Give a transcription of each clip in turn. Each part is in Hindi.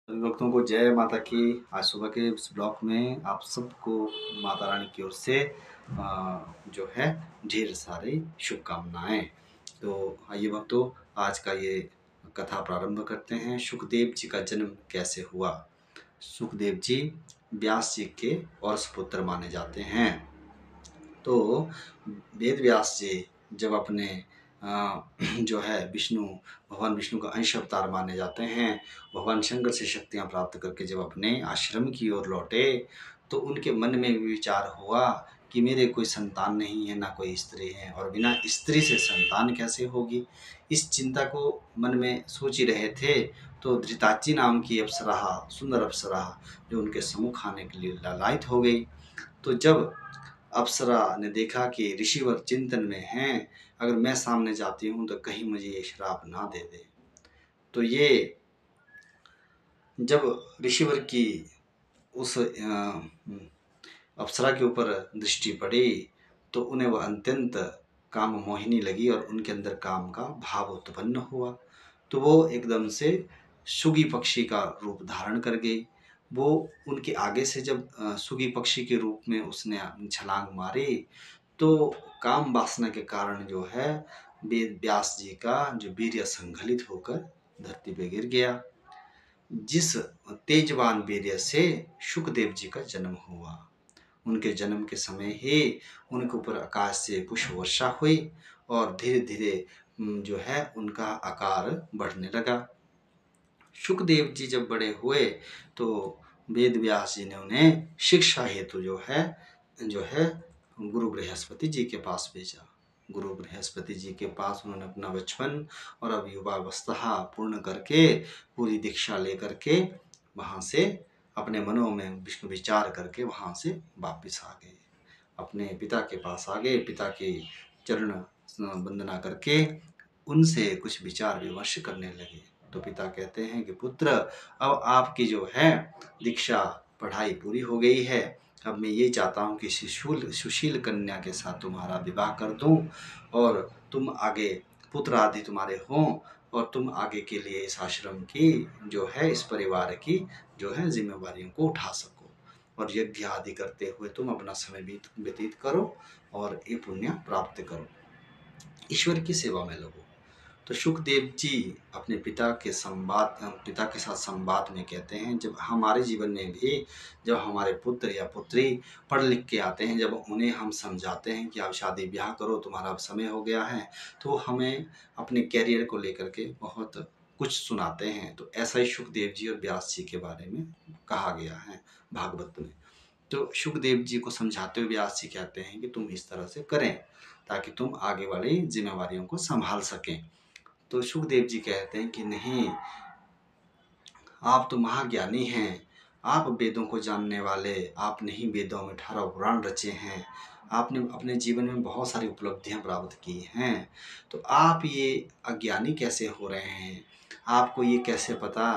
सभी भक्तों को जय माता की। आज सुबह के इस ब्लॉग में आप सबको माता रानी की ओर से जो है ढेर सारी शुभकामनाएं। तो आइए भक्तों, आज का ये कथा प्रारंभ करते हैं। सुखदेव जी का जन्म कैसे हुआ। सुखदेव जी व्यास जी के और सुपुत्र माने जाते हैं। तो वेद व्यास जी जब अपने जो है भगवान विष्णु का अंश अवतार माने जाते हैं, भगवान शंकर से शक्तियाँ प्राप्त करके जब अपने आश्रम की ओर लौटे, तो उनके मन में भी विचार हुआ कि मेरे कोई संतान नहीं है, ना कोई स्त्री है, और बिना स्त्री से संतान कैसे होगी। इस चिंता को मन में सोच ही रहे थे, तो धृताची नाम की अप्सरा, सुंदर अप्सरा, जो उनके सम्मुख आने के लिए लालायित हो गई। तो जब अप्सरा ने देखा कि ऋषिवर चिंतन में हैं, अगर मैं सामने जाती हूँ तो कहीं मुझे ये श्राप ना दे दे। तो ये जब ऋषिवर की उस अप्सरा के ऊपर दृष्टि पड़ी, तो उन्हें वह अत्यंत काम मोहिनी लगी और उनके अंदर काम का भाव उत्पन्न हुआ। तो वो एकदम से सुगी पक्षी का रूप धारण कर गई। वो उनके आगे से जब सुगी पक्षी के रूप में उसने छलांग मारी, तो काम वासना के कारण जो है वेद व्यास जी का जो वीर्य संघलित होकर धरती पे गिर गया, जिस तेजवान वीर्य से सुखदेव जी का जन्म हुआ। उनके जन्म के समय ही उनके ऊपर आकाश से पुष्प वर्षा हुई और धीरे धीरे जो है उनका आकार बढ़ने लगा। सुखदेव जी जब बड़े हुए, तो वेद व्यास जी ने उन्हें शिक्षा हेतु जो है गुरु बृहस्पति जी के पास भेजा। गुरु बृहस्पति जी के पास उन्होंने अपना बचपन और अब युवावस्था पूर्ण करके पूरी दीक्षा लेकर के वहाँ से अपने मनों में विष्णु विचार करके वहाँ से वापिस आ गए। अपने पिता के पास आ गए, पिता के चरण वंदना करके उनसे कुछ विचार विमर्श करने लगे। तो पिता कहते हैं कि पुत्र, अब आपकी जो है दीक्षा पढ़ाई पूरी हो गई है। अब मैं ये चाहता हूँ कि सुशील कन्या के साथ तुम्हारा विवाह कर दूँ और तुम आगे पुत्र आदि तुम्हारे हों, और तुम आगे के लिए इस आश्रम की जो है, इस परिवार की जो है जिम्मेवारियों को उठा सको, और यज्ञ आदि करते हुए तुम अपना समय व्यतीत करो और ये पुण्य प्राप्त करो, ईश्वर की सेवा में लगो। तो सुखदेव जी अपने पिता के साथ संवाद में कहते हैं, जब हमारे जीवन में भी जब हमारे पुत्र या पुत्री पढ़ लिख के आते हैं, जब उन्हें हम समझाते हैं कि आप शादी ब्याह करो, तुम्हारा अब समय हो गया है, तो हमें अपने कैरियर को लेकर के बहुत कुछ सुनाते हैं। तो ऐसा ही सुखदेव जी और व्यास जी के बारे में कहा गया है भागवत में। तो सुखदेव जी को समझाते हुए व्यास जी कहते हैं कि तुम इस तरह से करें ताकि तुम आगे वाली जिम्मेवारियों को संभाल सकें। तो सुखदेव जी कहते हैं कि नहीं, आप तो महाज्ञानी हैं, आप वेदों को जानने वाले, आपने ही वेदों में 18 पुराण रचे हैं, आपने अपने जीवन में बहुत सारी उपलब्धियां प्राप्त की हैं, तो आप ये अज्ञानी कैसे हो रहे हैं। आपको ये कैसे पता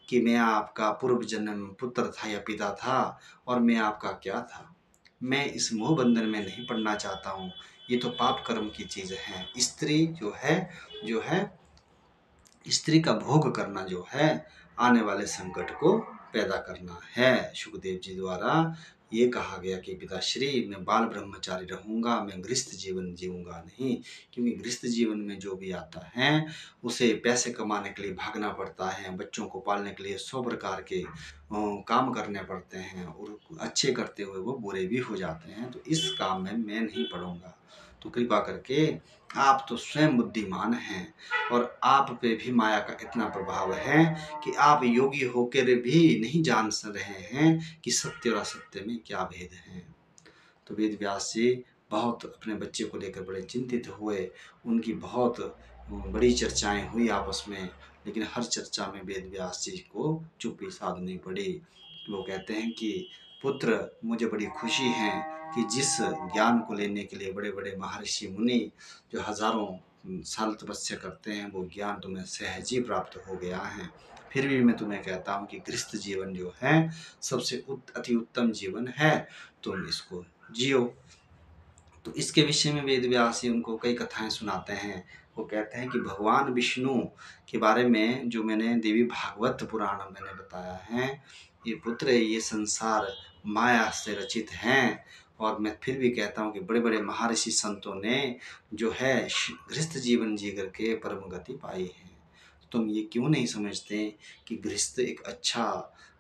कि मैं आपका पूर्व जन्म पुत्र था या पिता था, और मैं आपका क्या था। मैं इस मोह बंधन में नहीं पड़ना चाहता हूँ। ये तो पाप कर्म की चीज़ है। स्त्री जो है स्त्री का भोग करना जो है आने वाले संकट को पैदा करना है। सुखदेव जी द्वारा ये कहा गया कि पिताश्री, मैं बाल ब्रह्मचारी रहूँगा, मैं गृहस्थ जीवन जीऊँगा नहीं, क्योंकि गृहस्थ जीवन में जो भी आता है उसे पैसे कमाने के लिए भागना पड़ता है, बच्चों को पालने के लिए 100 प्रकार के काम करने पड़ते हैं, और अच्छे करते हुए वो बुरे भी हो जाते हैं। तो इस काम में मैं नहीं पड़ूँगा। तो कृपा करके, आप तो स्वयं बुद्धिमान हैं और आप पे भी माया का इतना प्रभाव है कि आप योगी होकर भी नहीं जान रहे हैं कि सत्य और असत्य में क्या भेद है। तो वेद व्यास जी बहुत अपने बच्चे को लेकर बड़े चिंतित हुए। उनकी बहुत बड़ी चर्चाएं हुई आपस में, लेकिन हर चर्चा में वेद व्यास जी को चुप्पी साधनी पड़ी। वो कहते हैं कि पुत्र, मुझे बड़ी खुशी है कि जिस ज्ञान को लेने के लिए बड़े बड़े महर्षि मुनि जो हजारों साल तपस्या करते हैं, वो ज्ञान तुम्हें सहज ही प्राप्त हो गया है। फिर भी मैं तुम्हें कहता हूँ कि गृहस्थ जीवन जो है सबसे अति उत्तम जीवन है, तुम इसको जियो। तो इसके विषय में वेद व्यास जी उनको कई कथाएं सुनाते हैं। वो कहते हैं कि भगवान विष्णु के बारे में जो मैंने देवी भागवत पुराण मैंने बताया है, ये पुत्र ये संसार माया से रचित हैं। और मैं फिर भी कहता हूँ कि बड़े बड़े महर्षि संतों ने जो है गृहस्थ जीवन जी करके परम गति पाई है। तुम ये क्यों नहीं समझते कि गृहस्थ एक अच्छा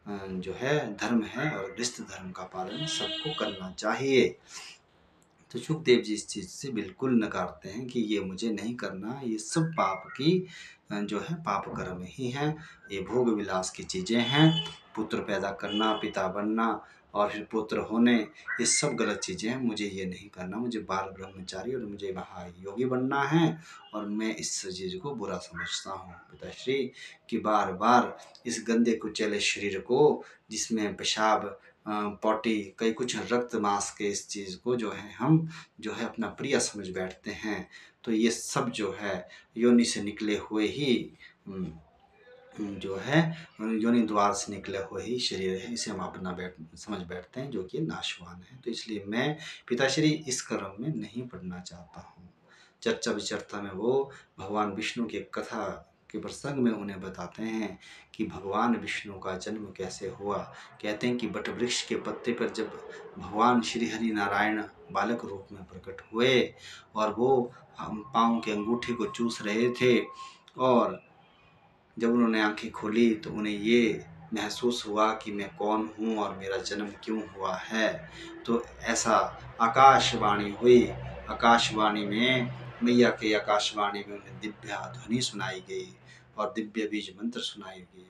जो है धर्म है और गृहस्थ धर्म का पालन सबको करना चाहिए। तो सुखदेव जी इस चीज़ से बिल्कुल नकारते हैं कि ये मुझे नहीं करना, ये सब पाप की जो है पाप कर्म ही हैं, ये भोग विलास की चीज़ें हैं। पुत्र पैदा करना, पिता बनना और फिर पुत्र होने, ये सब गलत चीज़ें हैं, मुझे ये नहीं करना, मुझे बाल ब्रह्मचारी और मुझे महायोगी बनना है। और मैं इस चीज़ को बुरा समझता हूँ पिताश्री कि बार बार इस गंदे कुचैले शरीर को जिसमें पेशाब पॉटी कई कुछ रक्त मांस के इस चीज़ को जो है हम जो है अपना प्रिय समझ बैठते हैं। तो ये सब जो है योनि से निकले हुए ही जो है योनि द्वार से निकले हुए ही शरीर है, इसे हम अपना समझ बैठते हैं जो कि नाशवान है। तो इसलिए मैं पिताश्री इस कर्म में नहीं पढ़ना चाहता हूँ। चर्चा विचर्चा में वो भगवान विष्णु की कथा के प्रसंग में उन्हें बताते हैं कि भगवान विष्णु का जन्म कैसे हुआ। कहते हैं कि बट वृक्ष के पत्ते पर जब भगवान श्री हरि नारायण बालक रूप में प्रकट हुए और वो पाँव के अंगूठे को चूस रहे थे, और जब उन्होंने आंखें खोली तो उन्हें ये महसूस हुआ कि मैं कौन हूँ और मेरा जन्म क्यों हुआ है। तो ऐसा आकाशवाणी हुई, आकाशवाणी में मैया के आकाशवाणी में उन्हें दिव्य ध्वनि सुनाई गई और दिव्य बीज मंत्र सुनाई गई।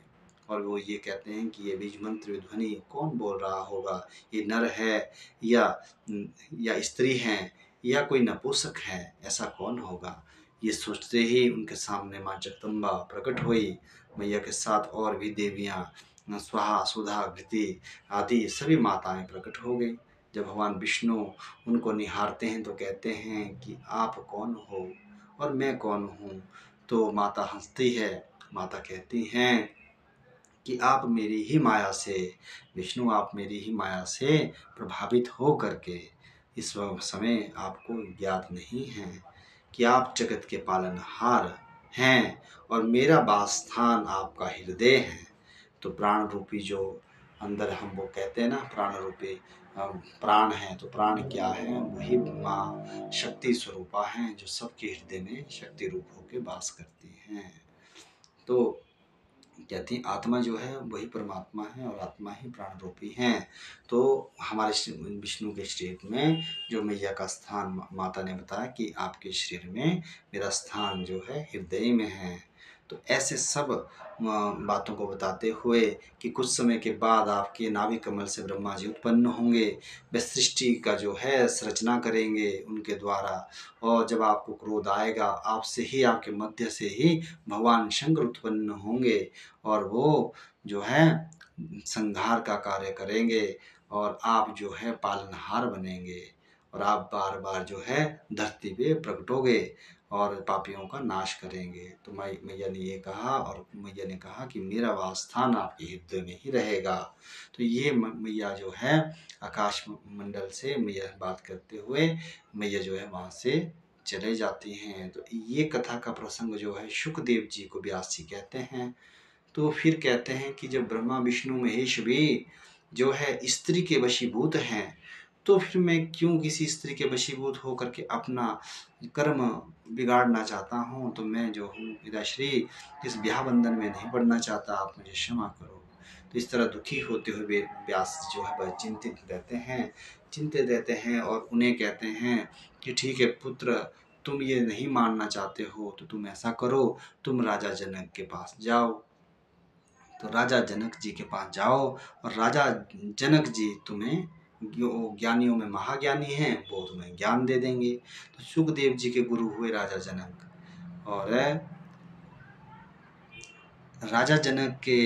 और वो ये कहते हैं कि ये बीज मंत्र ध्वनि कौन बोल रहा होगा, ये नर है या स्त्री है या कोई नपुंसक है, ऐसा कौन होगा। ये सोचते ही उनके सामने माँ जगदम्बा प्रकट हुई। मैया के साथ और भी देवियाँ स्वाहा सुधा घृति आदि सभी माताएं प्रकट हो गई। जब भगवान विष्णु उनको निहारते हैं तो कहते हैं कि आप कौन हो और मैं कौन हूँ। तो माता हंसती है, माता कहती हैं कि आप मेरी ही माया से, विष्णु आप मेरी ही माया से प्रभावित हो करके इस समय आपको ज्ञात नहीं है कि आप जगत के पालनहार हैं और मेरा वास स्थान आपका हृदय है। तो प्राण रूपी जो अंदर हम वो कहते हैं ना प्राण रूपी प्राण है, तो प्राण क्या है, वही माँ शक्ति स्वरूपा हैं जो सबके हृदय में शक्ति रूप होकर वास करती हैं। तो कहती आत्मा जो है वही परमात्मा है और आत्मा ही प्राण रूपी है। तो हमारे विष्णु के शरीर में जो मैया का स्थान माता ने बताया कि आपके शरीर में मेरा स्थान जो है हृदय में है। तो ऐसे सब बातों को बताते हुए कि कुछ समय के बाद आपके नाभि कमल से ब्रह्मा जी उत्पन्न होंगे, वे सृष्टि का जो है संरचना करेंगे उनके द्वारा। और जब आपको क्रोध आएगा आपसे ही, आपके मध्य से ही भगवान शंकर उत्पन्न होंगे और वो जो है संहार का कार्य करेंगे और आप जो है पालनहार बनेंगे और आप बार बार जो है धरती पे प्रकटोगे और पापियों का नाश करेंगे। तो मैया ने ये कहा और मैया ने कहा कि मेरा वासस्थान आपके हृदय में ही रहेगा। तो ये मैया जो है आकाश मंडल से मैया बात करते हुए मैया जो है वहाँ से चले जाती हैं। तो ये कथा का प्रसंग जो है शुकदेव जी को व्यास जी कहते हैं। तो फिर कहते हैं कि जब ब्रह्मा विष्णु महेश भी जो है स्त्री के वशीभूत हैं, तो फिर मैं क्यों किसी स्त्री के वशीभूत होकर के अपना कर्म बिगाड़ना चाहता हूँ। तो मैं जो हूँ पिताश्री इस ब्याह बंधन में नहीं पड़ना चाहता, आप मुझे क्षमा करो। तो इस तरह दुखी होते हुए व्यास जो है वह चिंतित रहते हैं और उन्हें कहते हैं कि ठीक है पुत्र, तुम ये नहीं मानना चाहते हो तो तुम ऐसा करो, तुम राजा जनक के पास जाओ। तो राजा जनक जी के पास जाओ और राजा जनक जी तुम्हें ज्ञानियों में महाज्ञानी हैं, वो तुम्हें ज्ञान दे देंगे। तो सुखदेव जी के गुरु हुए राजा जनक। और राजा जनक के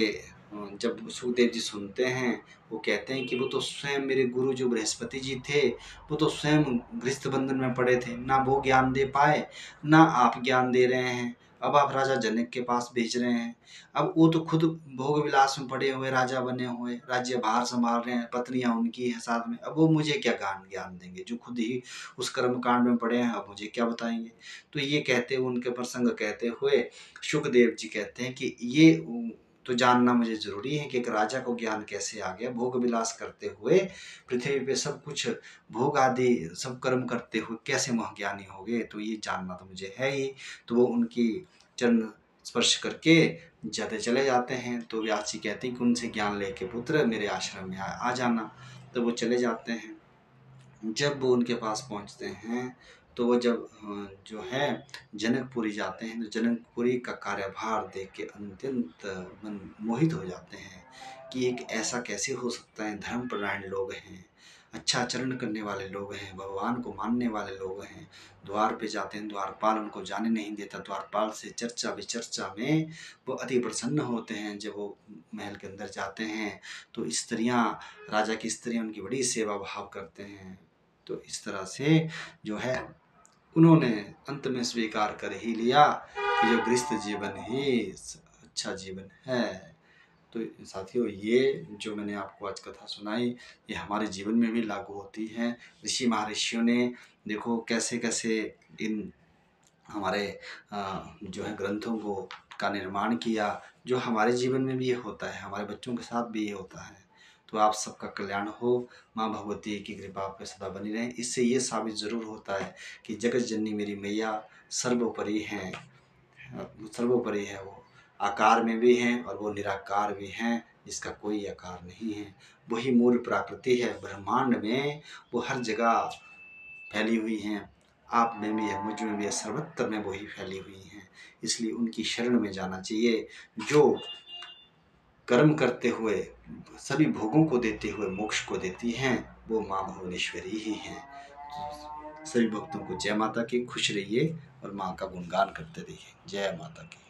जब सुखदेव जी सुनते हैं वो कहते हैं कि वो तो स्वयं मेरे गुरु जो बृहस्पति जी थे वो तो स्वयं गृहस्थ बंधन में पड़े थे, ना वो ज्ञान दे पाए ना आप ज्ञान दे रहे हैं। अब आप राजा जनक के पास भेज रहे हैं। अब वो तो खुद भोग विलास में पड़े हुए राजा बने हुए, राज्य भार संभाल रहे हैं, पत्नियां उनकी हैं साथ में। अब वो मुझे क्या ज्ञान देंगे, जो खुद ही उस कर्म कांड में पड़े हैं, अब मुझे क्या बताएंगे। तो ये कहते हुए, उनके प्रसंग कहते हुए शुकदेव जी कहते हैं कि ये तो जानना मुझे जरूरी है कि एक राजा को ज्ञान कैसे आ गया, भोग विलास करते हुए पृथ्वी पे सब कुछ भोग आदि सब कर्म करते हुए कैसे महाज्ञानी हो गए, तो ये जानना तो मुझे है ही। तो वो उनकी चरण स्पर्श करके जाते चले जाते हैं। तो व्यास जी कहते हैं कि उनसे ज्ञान लेके पुत्र मेरे आश्रम में आ जाना। तो वो चले जाते हैं। जब वो उनके पास पहुंचते हैं तो वो जब जो है जनकपुरी जाते हैं, तो जनकपुरी का कार्यभार देख के अत्यंत मन मोहित हो जाते हैं कि एक ऐसा कैसे हो सकता है। धर्मपरायण लोग हैं, अच्छा आचरण करने वाले लोग हैं, भगवान को मानने वाले लोग हैं। द्वार पे जाते हैं, द्वारपाल उनको जाने नहीं देता। द्वारपाल से चर्चा विचर्चा में वो अति प्रसन्न होते हैं। जब वो महल के अंदर जाते हैं तो स्त्रियां, राजा की स्त्रियां उनकी बड़ी सेवा भाव करते हैं। तो इस तरह से जो है उन्होंने अंत में स्वीकार कर ही लिया कि जो गृहस्थ जीवन ही अच्छा जीवन है। तो साथियों, ये जो मैंने आपको आज कथा सुनाई, ये हमारे जीवन में भी लागू होती है। ऋषि महर्षियों ने देखो कैसे कैसे इन हमारे जो है ग्रंथों को का निर्माण किया, जो हमारे जीवन में भी ये होता है, हमारे बच्चों के साथ भी ये होता है। तो आप सबका कल्याण हो, माँ भगवती की कृपा आप पे सदा बनी रहे। इससे ये साबित जरूर होता है कि जगत जननी मेरी मैया सर्वोपरि हैं, सर्वोपरि है। वो आकार में भी हैं और वो निराकार भी हैं, जिसका कोई आकार नहीं है। वही मूल प्रकृति है ब्रह्मांड में, वो हर जगह फैली हुई हैं। आप में भी है, मुझ में भी है, सर्वत्र में वही फैली हुई हैं। इसलिए उनकी शरण में जाना चाहिए। जो कर्म करते हुए सभी भोगों को देते हुए मोक्ष को देती हैं, वो माँ भुवनेश्वरी ही हैं। तो सभी भक्तों को जय माता की। खुश रहिए और माँ का गुणगान करते रहिए। जय माता की।